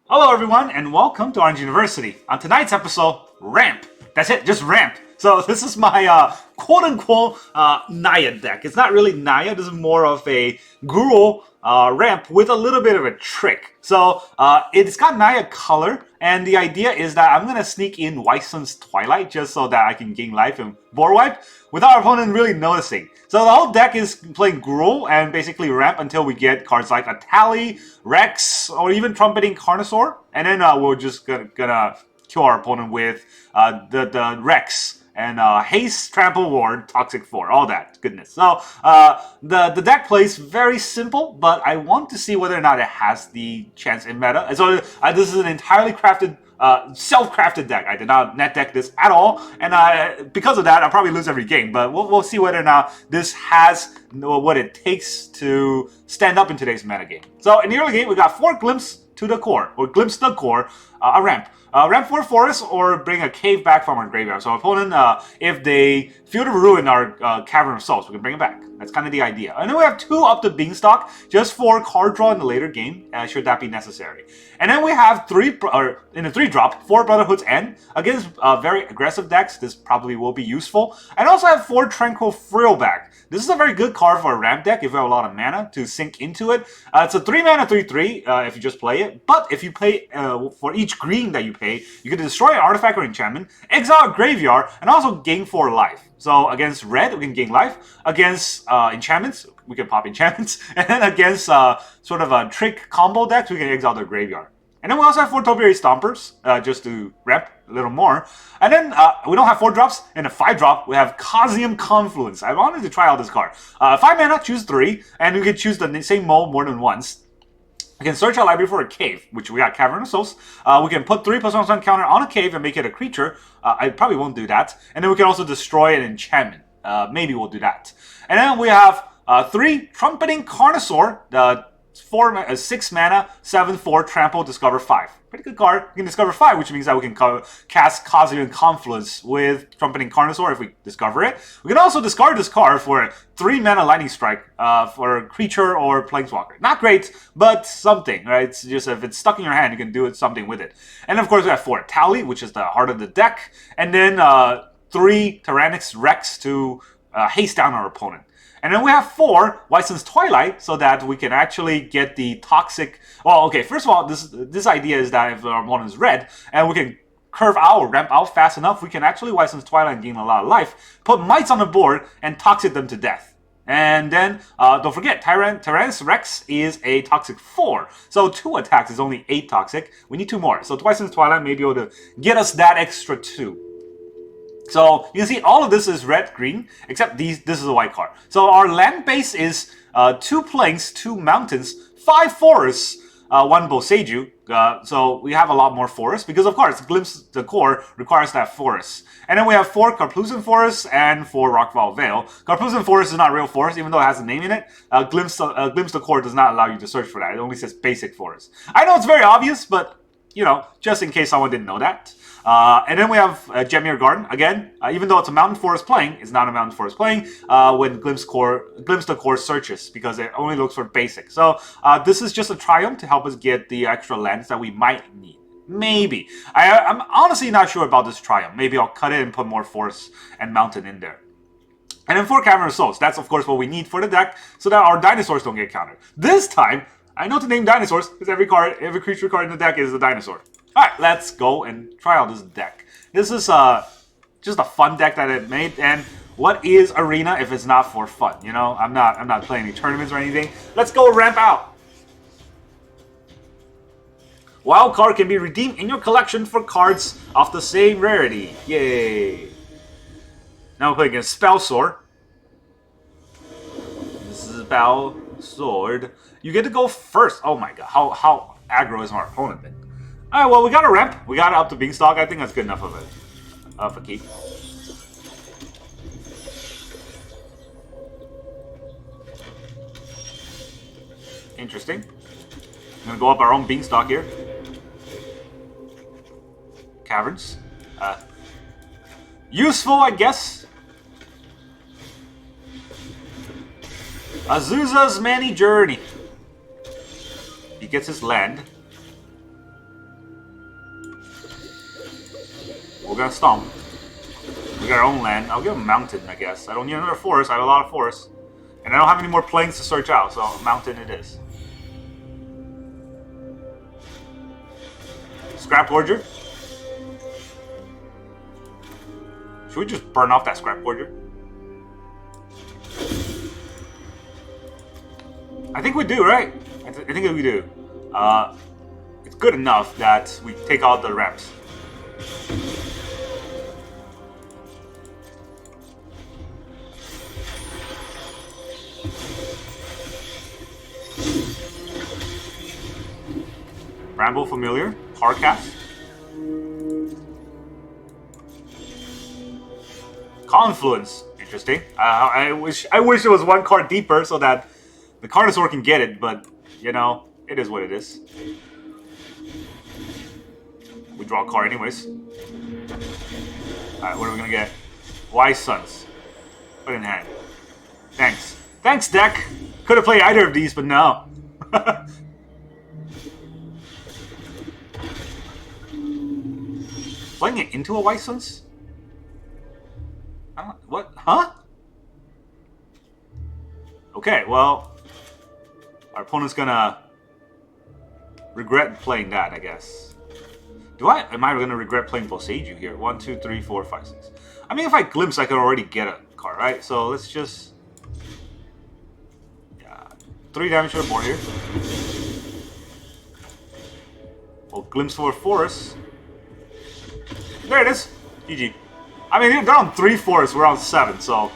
Hello everyone and welcome to Orange University. On tonight's episode, Ramp. That's it, just Ramp. So this is my quote-unquote Naya deck. It's not really Naya, this is more of a Gruul Ramp with a little bit of a trick. So it's got Naya color, and the idea is that I'm going to sneak in Wyson's Twilight just so that I can gain life and board wipe without our opponent really noticing. So the whole deck is playing Gruul and basically Ramp until we get cards like Etali, Rex, or even Trumpeting Carnosaur. And then we're just gonna kill our opponent with the Rex and Haste, Trample, Ward, Toxic 4, all that goodness. So the deck plays very simple, but I want to see whether or not it has the chance in meta. And so this is an entirely crafted, self-crafted deck. I did not net deck this at all, and because of that, I'll probably lose every game. But we'll see whether or not this has what it takes to stand up in today's metagame. So in the early game, we got 4 Glimpse to the Core, or Glimpse to the Core, a Ramp. Ramp 4 Forest or bring a cave back from our graveyard. So our opponent, if they Field of Ruin our Caverns of Souls, we can bring it back. That's kind of the idea. And then we have 2 up the Beanstalk, just for card draw in the later game, should that be necessary. And then we have 3 in a 3-drop, 4 Brotherhood's End. Against very aggressive decks, this probably will be useful. And also have 4 Tranquil Frillback. This is a very good card for a Ramp deck if you have a lot of mana to sink into it. It's a 3 mana 3/3 if you just play it. But if you pay for each green that you pay, you can destroy an artifact or enchantment, exile a graveyard, and also gain 4 life. So against red, we can gain life. Against enchantments, we can pop enchantments. And then against sort of a trick combo decks, we can exile their graveyard. And then we also have 4 Topiary Stompers, just to rep a little more. And then we don't have 4 drops. In a 5-drop, we have Cosmium Confluence. I wanted to try out this card. 5 mana, choose 3, and we can choose the same mode more than once. We can search our library for a cave, which we got Caverns of Souls. We can put 3+1 counter on a cave and make it a creature. I probably won't do that. And then we can also destroy an enchantment. Maybe we'll do that. And then we have 3 Trumpeting Carnosaur. 6 mana, 7/4, trample, discover 5. Pretty good card. We can discover 5, which means that we can cast Cosmic Confluence with Trumpeting Carnosaur if we discover it. We can also discard this card for a 3 mana Lightning Strike for a creature or Planeswalker. Not great, but something, right? It's just if it's stuck in your hand, you can do something with it. And of course, we have 4 Etali, which is the heart of the deck, and then 3 Tyrranax Rex to haste down our opponent. And then we have 4 Wyson's Twilight, so that we can actually get the toxic... Well, okay, first of all, this idea is that if our opponent is red, and we can curve out or ramp out fast enough, we can actually Wyson's Twilight and gain a lot of life, put mites on the board, and toxic them to death. And then, don't forget, Tyrranax Rex is a toxic 4. So 2 attacks is only 8 toxic. We need 2 more. So Wyson's Twilight may be able to get us that extra 2. So you can see all of this is red-green, except this is a white card. So our land base is 2 plains, 2 mountains, 5 forests, 1 Boseiju. So we have a lot more forests because, of course, Glimpse the Core requires that forest. And then we have 4 Karplusan Forest and 4 Rockval Vale. Karplusan Forest is not a real forest, even though it has a name in it. Glimpse the Core does not allow you to search for that. It only says basic forest. I know it's very obvious, but, you know, just in case someone didn't know that. And then we have Gemir Garden. Again, even though it's a mountain forest playing, it's not a mountain forest playing when Glimpse the Core searches, because it only looks for basic. So this is just a triumph to help us get the extra lands that we might need. Maybe. I'm honestly not sure about this triumph. Maybe I'll cut it and put more forest and mountain in there. And then 4 Caverns of Souls. That's, of course, what we need for the deck so that our dinosaurs don't get countered. This time, I know to name dinosaurs because every creature card in the deck is a dinosaur. Alright, let's go and try out this deck. This is just a fun deck that it made, and what is Arena if it's not for fun? You know, I'm not playing any tournaments or anything. Let's go ramp out. Wild card can be redeemed in your collection for cards of the same rarity. Yay! Now we're playing against Spell Sword. Spell Sword. You get to go first. Oh my god, how aggro is our opponent then? Alright, well, we got a ramp. We got it up to Beanstalk. I think that's good enough of it. Of a keep. Interesting. I'm gonna go up our own Beanstalk here. Caverns. Useful, I guess. Azusa's Many Journey. He gets his land. We're gonna stomp. We got our own land. I'll give him a mountain, I guess. I don't need another forest. I have a lot of forests. And I don't have any more plains to search out, so mountain it is. Scrap Orger. Should we just burn off that Scrap Orger? I think we do, right? I think we do. It's good enough that we take out the ramps. Bramble Familiar, Hardcast. Confluence, interesting. I wish it was one card deeper so that the Carnosaur can get it, but you know, it is what it is. We draw a card anyways. Alright, what are we gonna get? Wise Sons. Put it in hand. Thanks. Thanks, deck! Could have played either of these, but no. Playing it into a Wise Sons? I don't, what? Huh? Okay, well, our opponent's gonna regret playing that, I guess. Am I gonna regret playing Boseiju here? 1, 2, 3, 4, 5, 6. I mean, if I glimpse, I could already get a card, right? So let's just... Yeah, 3 damage to the board here. Well, glimpse for forest. There it is. GG. I mean, they're on 3 forests, we're on 7, so...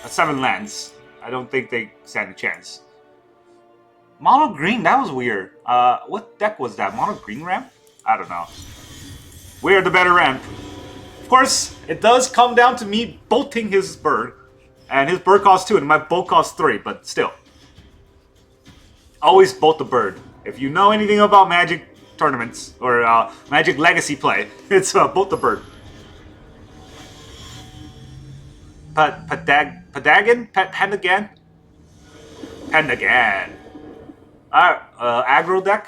7 lands. I don't think they stand a chance. Mono green, that was weird. What deck was that? Mono green ramp? I don't know. We're the better ramp. Of course, it does come down to me bolting his bird. And his bird costs 2 and my bolt costs 3, but still. Always bolt the bird. If you know anything about Magic tournaments, or Magic Legacy play, it's bolt the bird. Pendagan? Pendagan. Alright, aggro deck.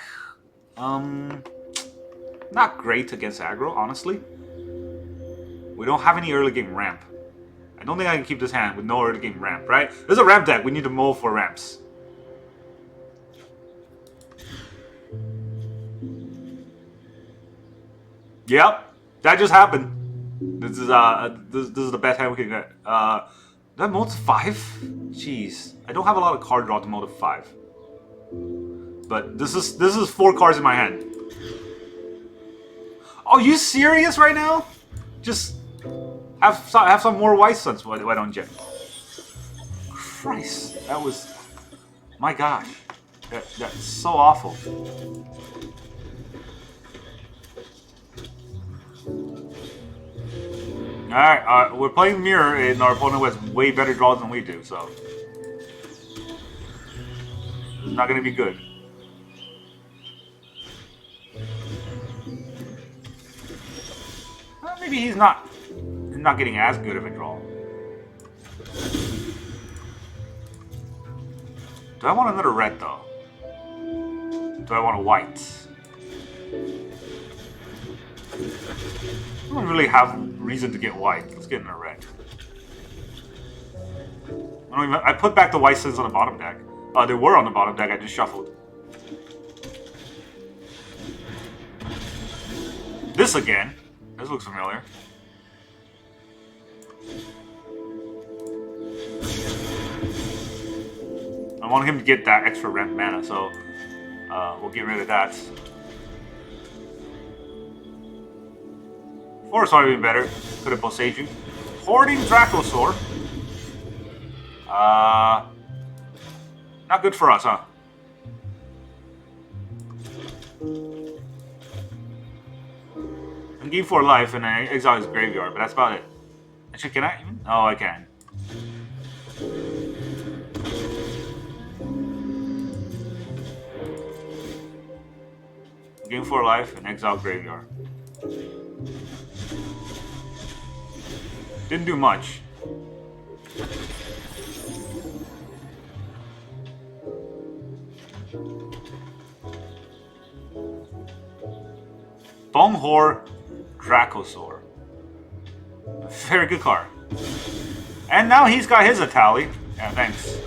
Not great against aggro, honestly. We don't have any early game ramp. I don't think I can keep this hand with no early game ramp, right? This is a ramp deck, we need to mow for ramps. Yep, that just happened. This is the best hand we can get. That mode 5? Jeez, I don't have a lot of card draw to mode 5. But this is 4 cards in my hand. Oh, you serious right now? Just have some more Wise Sons. Why don't you? Christ, that was... My gosh. That's so awful. Alright, we're playing Mirror, and our opponent has way better draws than we do, so... It's not gonna be good. Well, maybe he's not getting as good of a draw. Do I want another red, though? Do I want a white? I don't really have reason to get white. Let's get in a red. I put back the Wise Sons on the bottom deck. They were on the bottom deck, I just shuffled. This again. This looks familiar. I want him to get that extra ramp mana, so we'll get rid of that. Forest might be better. Could have Boseiju. Hoarding Dracosaur. Not good for us, huh? And game 4 life and I exile his graveyard, but that's about it. Actually, can I even? Oh, I can. Game 4 life and exile graveyard. Didn't do much. Bonghor Dracosaur. Very good card. And now he's got his Etali. Yeah, thanks.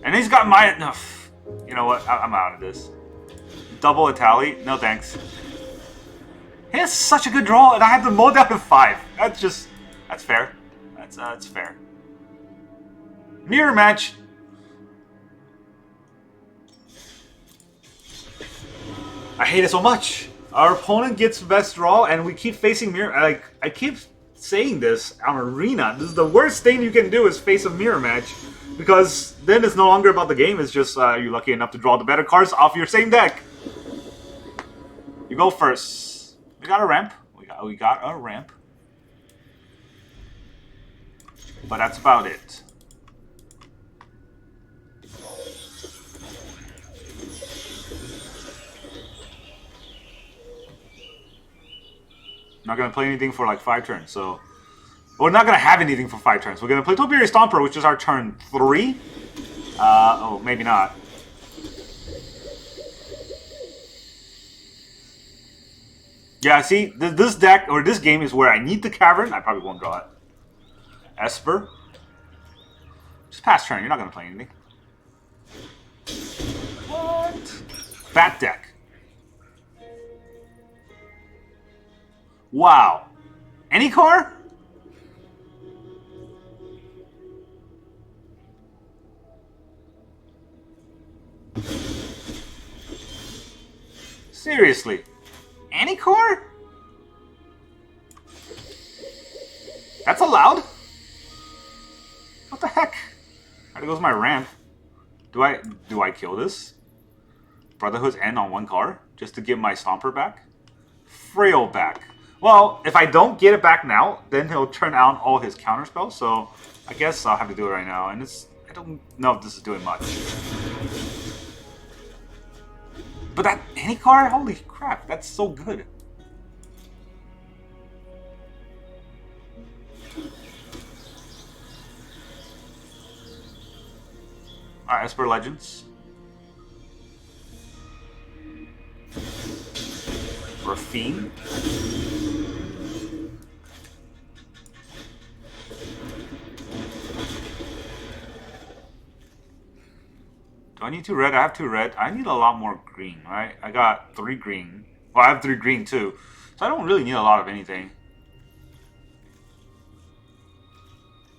And he's got my... No, you know what? I'm out of this. Double Etali? No thanks. He has such a good draw, and I had to mow down to 5. That's just... That's fair. That's fair. Mirror match. I hate it so much. Our opponent gets best draw, and we keep facing mirror. Like, I keep saying this on Arena. This is the worst thing you can do is face a mirror match, because then it's no longer about the game. It's just you're lucky enough to draw the better cards off your same deck. You go first. We got a ramp. We got a ramp. But that's about it. Not gonna play anything for like 5 turns, so we're not gonna have anything for 5 turns. We're gonna play Topiary Stomper, which is our turn 3. Oh, maybe not. Yeah, see, this deck or this game is where I need the Cavern. I probably won't draw it. Esper. Just pass turn. You're not gonna play anything. What? Bat deck. Wow. Any car? Seriously. Any car? That's allowed? What the heck? There goes my ramp. Do I kill this? Brotherhood's End on 1 card? Just to get my Stomper back? Frail back. Well, if I don't get it back now, then he'll turn out all his counter spells, so I guess I'll have to do it right now. And I don't know if this is doing much. But that any card? Holy crap, that's so good. Alright, Esper Legends. Rafine. Do I need 2 red? I have 2 red. I need a lot more green, right? I got 3 green. Well, I have 3 green too. So I don't really need a lot of anything.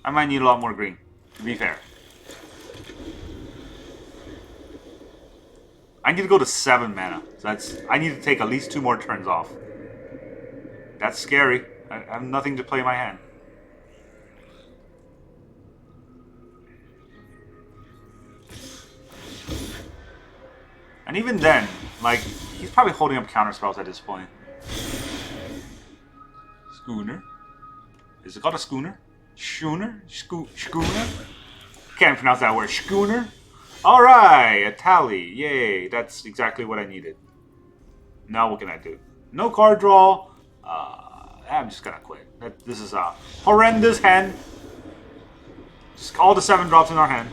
I might need a lot more green, to be fair. I need to go to 7 mana. So I need to take at least 2 more turns off. That's scary. I have nothing to play in my hand. And even then, like, he's probably holding up counter spells at this point. Schooner. Is it called a schooner? Schooner? Schooner? Can't pronounce that word. Schooner? Alright, Etali. Yay, that's exactly what I needed. Now what can I do? No card draw. I'm just gonna quit. This is a horrendous hand. Just all the 7 drops in our hand.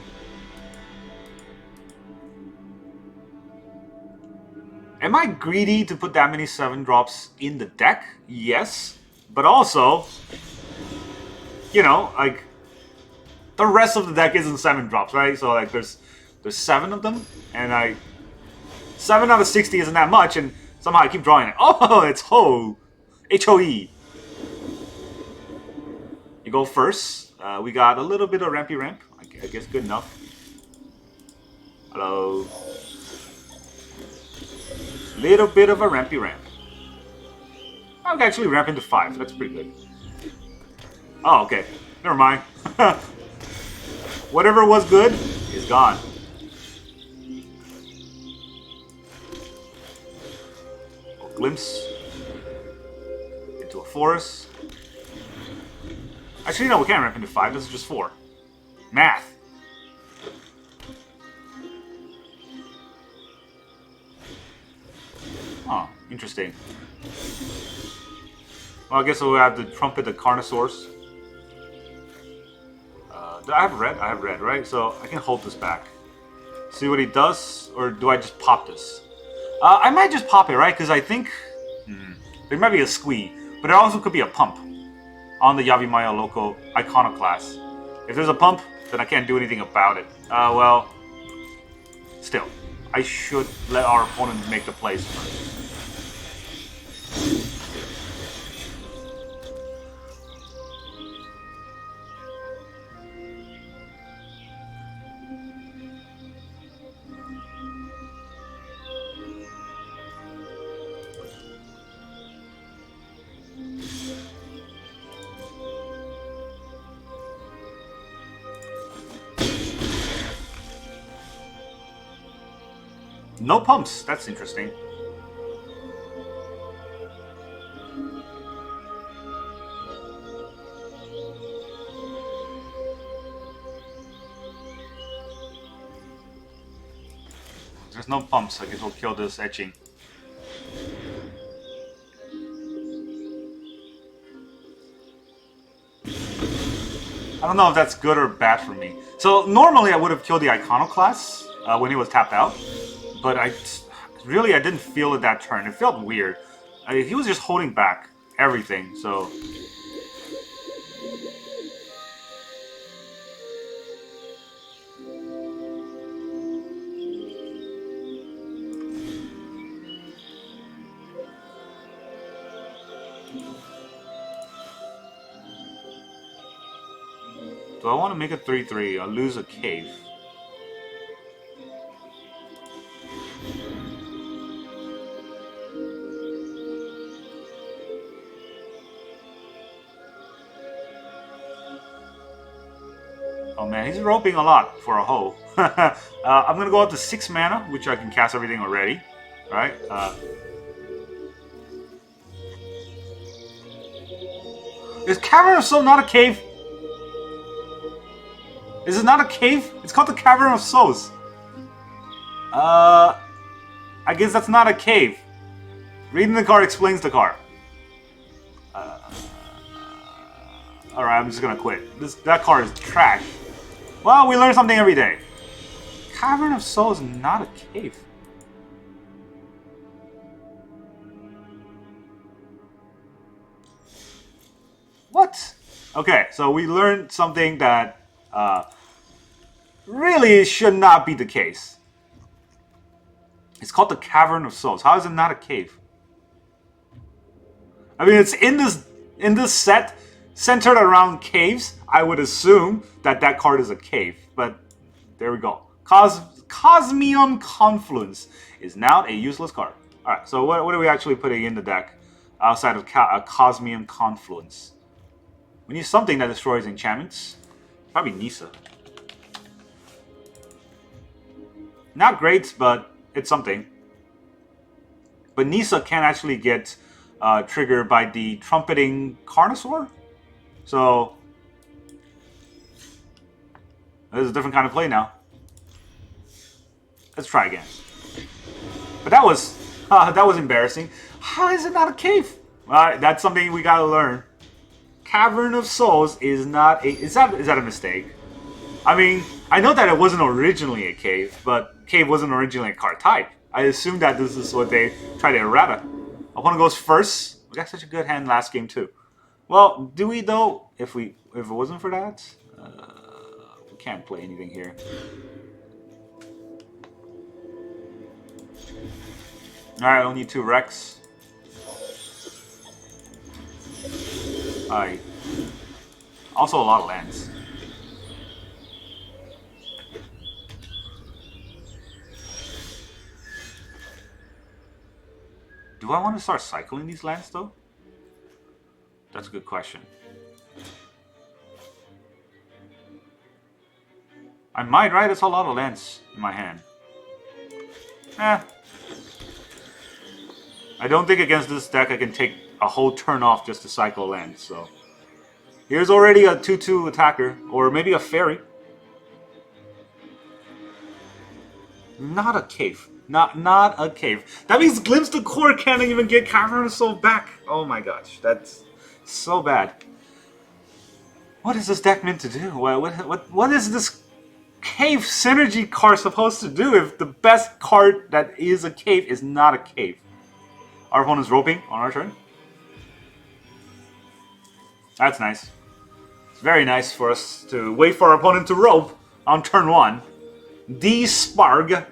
Am I greedy to put that many 7 drops in the deck? Yes. But also, you know, like, the rest of the deck isn't 7 drops, right? So, like, there's 7 of them, and 7 out of 60 isn't that much, and somehow I keep drawing it. Oh, it's Ho! H-O-E. You go first. We got a little bit of Rampy Ramp. I guess good enough. Hello. Little bit of a Rampy Ramp. I'm actually ramping to 5. That's pretty good. Oh, okay. Never mind. Whatever was good is gone. A glimpse into a forest. Actually, no, we can't ramp into 5. This is just 4. Math. Oh, interesting. Well, I guess we'll have to trumpet the Carnosaurs. Do I have red? I have red, right? So I can hold this back. See what he does? Or do I just pop this? I might just pop it, right? Because I think There might be a squee, but it also could be a pump on the Yavimaya local Iconoclast. If there's a pump, then I can't do anything about it. Well, still, I should let our opponent make the plays first. No pumps. That's interesting. There's no pumps. I guess we'll kill this etching. I don't know if that's good or bad for me. So normally I would have killed the Iconoclast when he was tapped out. But I didn't feel it that turn. It felt weird. He was just holding back everything, so... Do I want to make a 3-3? I'll lose a cave. Oh man, he's roping a lot for a hole. I'm gonna go up to 6 mana, which I can cast everything already. Alright. Is Cavern of Souls not a cave? Is it not a cave? It's called the Cavern of Souls. I guess that's not a cave. Reading the card explains the card. Alright, I'm just gonna quit. That card is trash. Well, we learn something every day. Cavern of Souls is not a cave. What? Okay, so we learned something that really should not be the case. It's called the Cavern of Souls. How is it not a cave? I mean, it's in this set centered around caves. I would assume that card is a cave, but there we go. Cosmium Confluence is now a useless card. Alright, so what are we actually putting in the deck outside of Cosmium Confluence? We need something that destroys enchantments. Probably Nissa. Not great, but it's something. But Nissa can actually get triggered by the Trumpeting Carnosaur. So this is a different kind of play now. Let's try again. But that was embarrassing. How is it not a cave? That's something we gotta learn. Cavern of Souls is not a... Is that a mistake? I mean, I know that it wasn't originally a cave, but cave wasn't originally a card type. I assume that this is what they try to errata. Opponent goes first. We got such a good hand last game too. Well, do we though? If it wasn't for that, we can't play anything here. Alright, I only need 2 Rex. Also a lot of lands. Do I want to start cycling these lands though? That's a good question. I might, right? It's a lot of lands in my hand. I don't think against this deck I can take a whole turn off just to cycle lands, so... Here's already a 2-2 attacker, or maybe a fairy. Not a cave. Not a cave. That means Glimpse the Core can't even get Cavern of Souls back. Oh my gosh, that's so bad. What is this deck meant to do? What is this cave synergy card supposed to do if the best card that is a cave is not a cave? Our opponent's roping on our turn. That's nice. It's very nice for us to wait for our opponent to rope on turn 1. D-Sparg.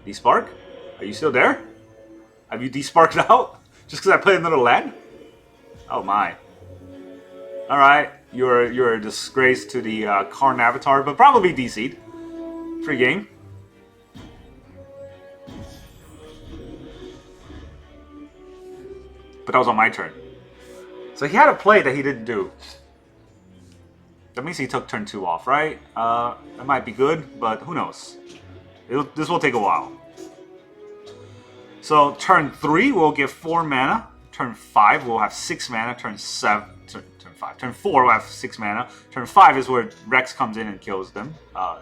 D-Spark? Are you still there? Have you D-Sparked out? Just because I played another land? Oh my. Alright, you're a disgrace to the Karn Avatar, but probably DC'd. Free game. But that was on my turn. So he had a play that he didn't do. That means he took turn 2 off, right? That might be good, but who knows? This will take a while. So turn 3 we'll get 4 mana. Turn 5 we'll have 6 mana. Turn 4 we'll have 6 mana. Turn 5 is where Rex comes in and kills them.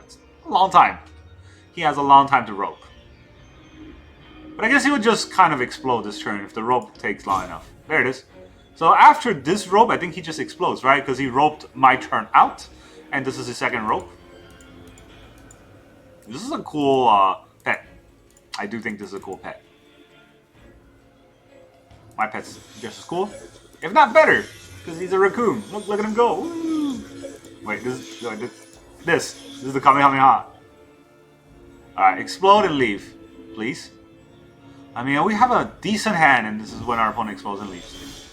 It's a long time. He has a long time to rope. But I guess he would just kind of explode this turn if the rope takes long enough. There it is. So after this rope, I think he just explodes, right? Because he roped my turn out, and this is his second rope. This is a cool pet. I do think this is a cool pet. My pet's just as cool, if not better, because he's a raccoon. Look at him go. Woo. Wait, this is the Kamehameha. Alright, explode and leave, please. I mean, we have a decent hand, and this is when our opponent explodes and leaves.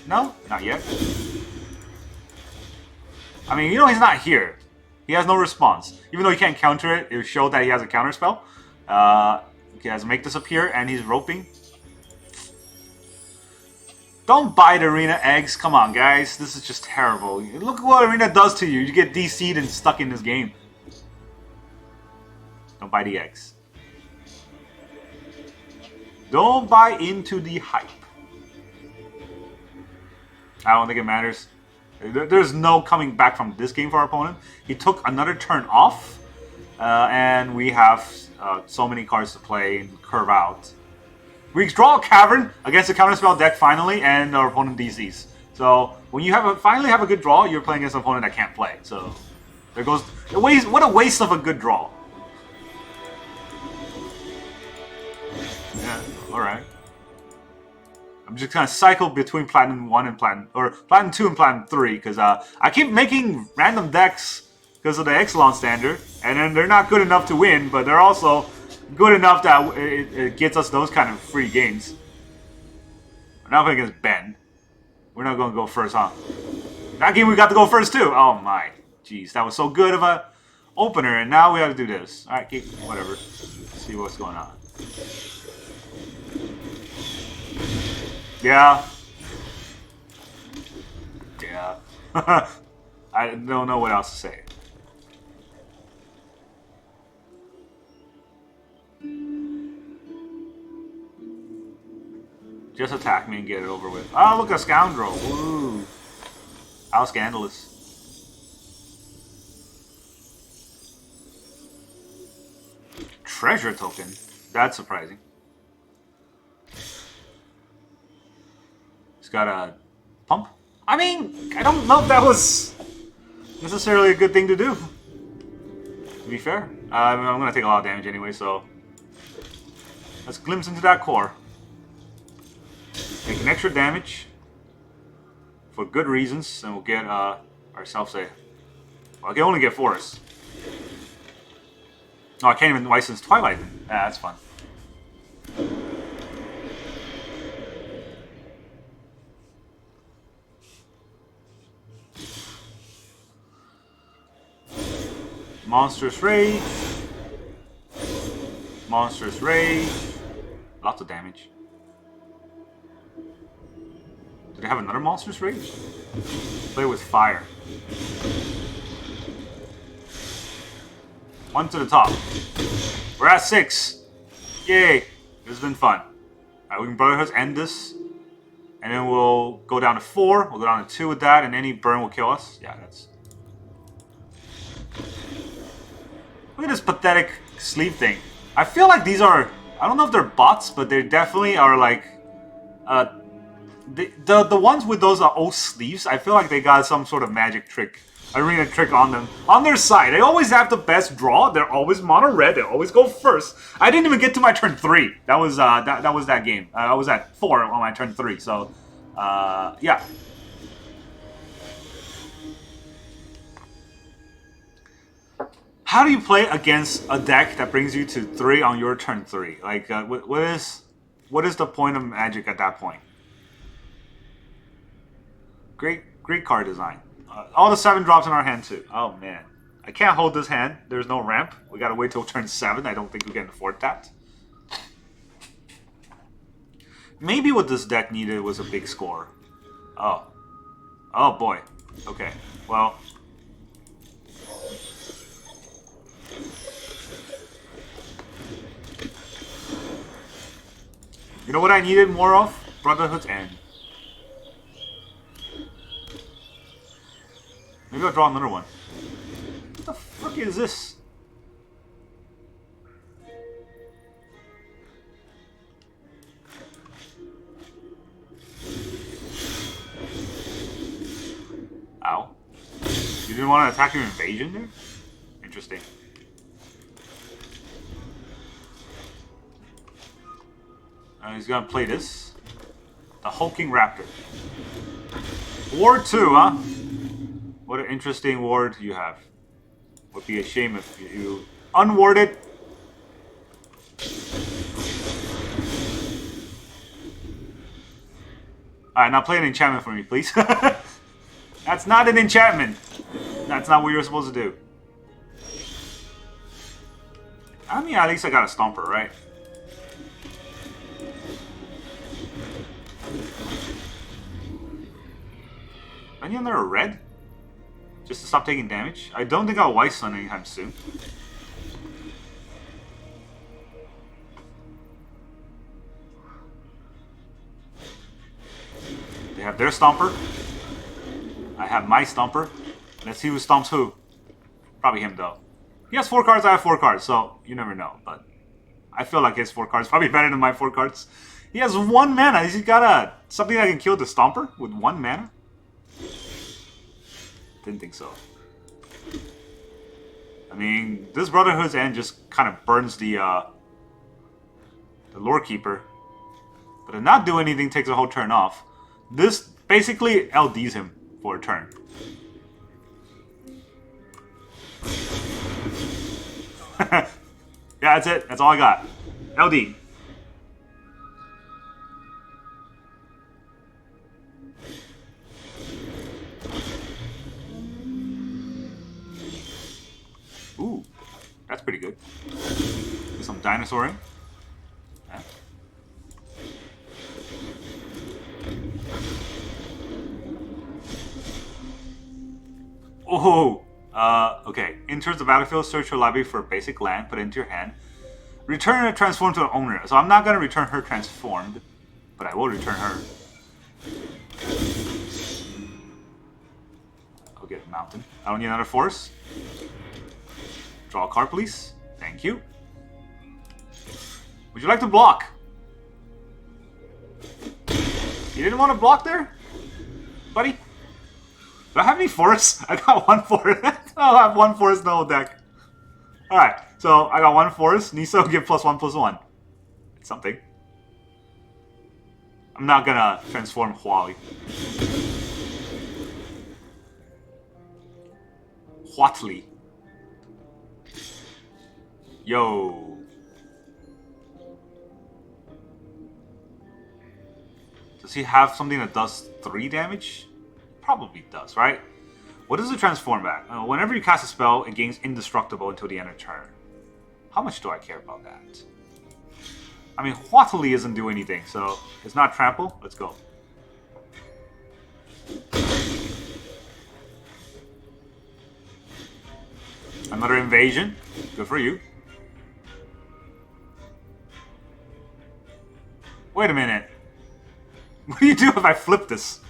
No? Not yet. I mean, you know he's not here. He has no response. Even though he can't counter it, it showed that he has a counter spell. He has Make Disappear, and he's roping. Don't buy the Arena eggs. Come on, guys. This is just terrible. Look at what Arena does to you. You get DC'd and stuck in this game. Don't buy the eggs. Don't buy into the hype. I don't think it matters. There's no coming back from this game for our opponent. He took another turn off, and we have so many cards to play and curve out. We draw a Cavern against a counterspell deck finally, and our opponent DCs. So when you finally have a good draw, you're playing against an opponent that can't play. So there goes what a waste of a good draw. Yeah, all right. I'm just gonna cycle between Platinum 1 and Platinum 2 and Platinum 3 because I keep making random decks because of the Ixalan standard, and then they're not good enough to win, but they're also good enough that it gets us those kind of free games. We're not playing against Ben. We're not gonna go first, huh? That game we got to go first too. Oh my, jeez, that was so good of a opener, and now we have to do this. All right, keep whatever. Let's see what's going on. Yeah. Yeah. I don't know what else to say. Just attack me and get it over with. Oh, look, a scoundrel. Ooh. How scandalous. Treasure token. That's surprising. He's got a pump. I mean, I don't know if that was necessarily a good thing to do. To be fair. I'm going to take a lot of damage anyway, so let's glimpse into that core. Take an extra damage for good reasons, and we'll get ourselves a... Well, I can only get Forest. Oh, I can't even license Twilight. Ah, that's fun. Monstrous Rage. Monstrous Rage. Lots of damage. Do they have another Monstrous Rage? Play with fire. One to the top. We're at 6. Yay. This has been fun. Alright, we can Brotherhoods end this. And then we'll go down to 4. We'll go down to 2 with that, and any burn will kill us. Yeah, that's... Look at this pathetic sleeve thing. I feel like these are... I don't know if they're bots, but they definitely are like... The ones with those old sleeves, I feel like they got some sort of magic trick Arena trick on them. On their side, they always have the best draw. They're always mono red. They always go first. I didn't even get to my turn 3. That was that was that game. I was at 4 on my turn 3. So, yeah. How do you play against a deck that brings you to 3 on your turn 3? Like, what is the point of Magic at that point? Great card design. All the 7 drops in our hand too. Oh man, I can't hold this hand. There's no ramp. We gotta wait till turn 7. I don't think we can afford that. Maybe what this deck needed was a big score. Oh boy. Okay. Well. You know what I needed more of? Brotherhood's End. Maybe I'll draw another one. What the fuck is this? Ow. You didn't want to attack your invasion there? Interesting. He's gonna play this. The Hulking Raptor. Ward 2, huh? What an interesting ward you have. Would be a shame if you unwarded. Alright, now play an enchantment for me, please. That's not an enchantment. That's not what you're supposed to do. I mean, at least I got a Stomper, right? Any other red? Just to stop taking damage? I don't think I'll White Sun anytime soon. They have their Stomper. I have my Stomper. Let's see who stomps who. Probably him though. He has 4 cards, I have 4 cards, so you never know. But I feel like his 4 cards probably better than my 4 cards. He has 1 mana. He's got something that can kill the Stomper with 1 mana. Didn't think so. I mean, this Brotherhood's End just kind of burns the Lore Keeper. But to not do anything takes a whole turn off. This basically LDs him for a turn. Yeah, that's it. That's all I got. LD. Ooh, that's pretty good. Do some dinosauring. Yeah. Oh, okay. Enters the battlefield, search your library for a basic land, put it into your hand. Return it transformed to an owner. So I'm not going to return her transformed, but I will return her. I'll get a mountain. I don't need another force. Draw a card, please. Thank you. Would you like to block? You didn't want to block there? Buddy? Do I have any forests? I got 1 forest. I'll have 1 forest in the whole deck. Alright, so I got 1 forest. Niso give +1/+1. It's something. I'm not gonna transform Huali. Huatli. Yo. Does he have something that does 3 damage? Probably does, right? What does it transform at? Whenever you cast a spell, it gains indestructible until the end of turn. How much do I care about that? I mean, Huatli doesn't do anything, so it's not trample. Let's go. Another invasion. Good for you. Wait a minute. What do you do if I flip this?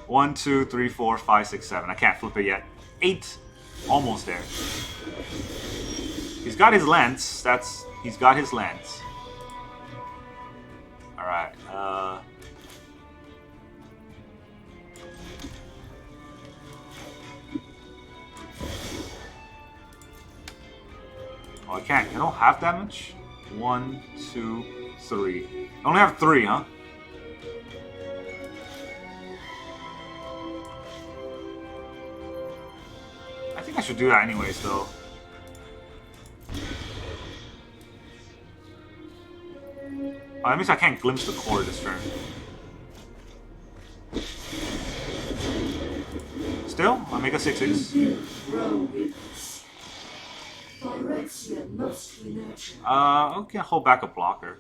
1, 2, 3, 4, 5, 6, 7. I can't flip it yet. 8. Almost there. He's got his lance. He's got his lance. Alright. Oh, I can't. I don't have that much. 1, 2, 3. I only have 3, huh? I think I should do that anyways, though. Oh, that means I can't glimpse the core this turn. Still, I'll make a 6/6. Okay, hold back a blocker.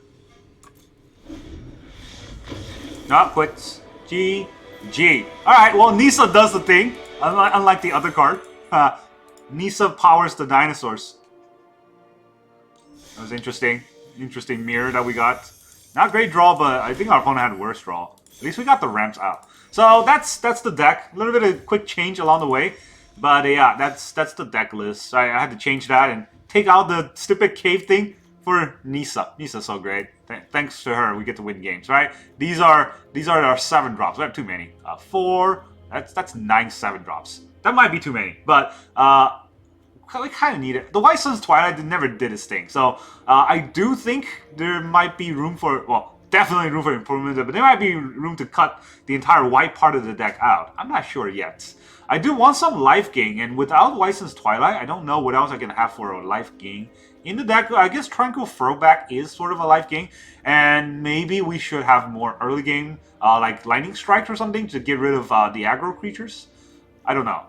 No, quits. GG. Alright, well, Nisa does the thing, unlike the other card. Nisa powers the dinosaurs. That was interesting. Interesting mirror that we got. Not great draw, but I think our opponent had worse draw. At least we got the ramps out. So that's the deck. A little bit of quick change along the way. But yeah, that's the deck list. I had to change that and take out the stupid cave thing for Nisa. Nisa's so great. Thanks to her, we get to win games, right? These are our 7 drops. We have too many. 4. That's 9 7 drops. That might be too many, but we kind of need it. The White Sun's Twilight never did its thing, so I do think there might be room for, well, definitely room for improvement, but there might be room to cut the entire white part of the deck out. I'm not sure yet. I do want some life gain, and without White Sun's Twilight, I don't know what else I can have for a life gain in the deck. I guess Tranquil Throwback is sort of a life gain, and maybe we should have more early game, like Lightning Strikes or something, to get rid of the aggro creatures. I don't know.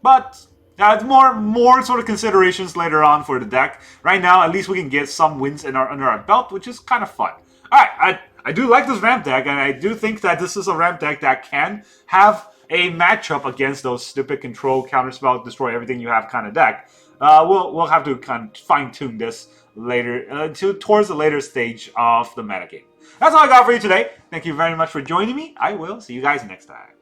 But it's more sort of considerations later on for the deck. Right now, at least we can get some wins under our belt, which is kind of fun. Alright, I do like this ramp deck, and I do think that this is a ramp deck that can have a matchup against those stupid control, counterspell, destroy everything you have kind of deck. We'll have to kind of fine-tune this later, towards the later stage of the metagame. That's all I got for you today. Thank you very much for joining me. I will see you guys next time.